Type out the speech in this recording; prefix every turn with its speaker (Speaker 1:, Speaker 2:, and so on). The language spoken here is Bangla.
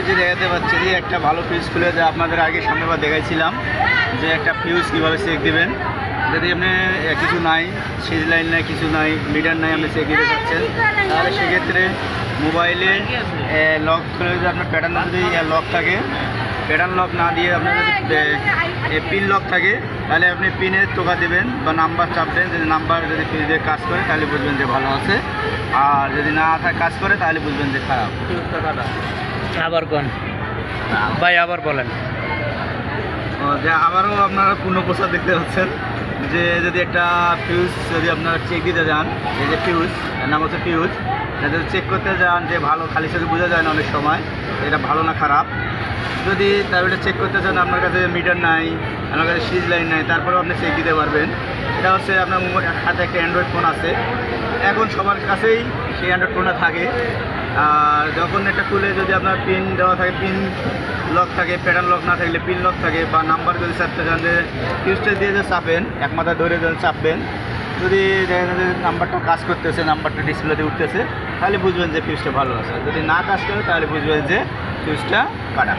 Speaker 1: যে দেখাতে পাচ্ছি যে একটা ভালো ফিউজ খুলে যে আপনাদের আগে সামনেবার দেখাইছিলাম যে একটা ফিউজ কীভাবে চেক দিবেন। যদি আপনি কিছু নাই, সিজ লাইন নাই, কিছু নাই, মিটার নাই, আপনি চেক দিতে চাচ্ছেন, তাহলে সেক্ষেত্রে মোবাইলে লক খুলে যদি আপনার প্যাটার্ন যদি লক থাকে, প্যাটার্ন লক না দিয়ে আপনার যদি পিন লক থাকে, তাহলে আপনি পিনের টোকা দেবেন বা নাম্বার চাপবেন। যদি নাম্বার যদি ফিউজে কাজ করে তাহলে বুঝবেন যে ভালো আছে, আর যদি না কাজ করে তাহলে বুঝবেন যে খারাপ।
Speaker 2: আবার কোন ভাই আবার বলেন।
Speaker 1: যে আবারও আপনারা পূর্ণ প্রচার দেখতে পাচ্ছেন যে যদি একটা ফিউজ যদি আপনারা চেক দিতে যান, এই যে ফিউজ, এর নাম হচ্ছে ফিউজ, যদি চেক করতে যান যে ভালো খালি সাথে বোঝা যায় না অনেক সময় এটা ভালো না খারাপ। যদি তাহলে চেক করতে চান আপনার কাছে মিটার নাই, আপনার কাছে সিজ লাইন নাই, তারপরেও আপনি চেক দিতে পারবেন। এটা হচ্ছে আপনার হাতে একটা অ্যান্ড্রয়েড ফোন আছে, এখন সবার কাছেই সেই অ্যান্ড্রয়েড ফোনটা থাকে। আর যখন এটা খুলে যদি আপনার পিন দেওয়া থাকে, পিন লক থাকে, প্যাটার্ন লক না থাকলে পিন লক থাকে, বা নাম্বার যদি চাপতে চান যে ফিউজটা দিয়ে যে চাপেন, এক মাথা ধরে যখন চাপবেন, যদি দেখেন যে নাম্বারটা কাজ করতেছে, নাম্বারটা ডিসপ্লেতে উঠতেছে, তাহলে বুঝবেন যে ফিউজটা ভালো আছে। যদি না কাজ করে তাহলে বুঝবেন যে ফিউজটা কাটা।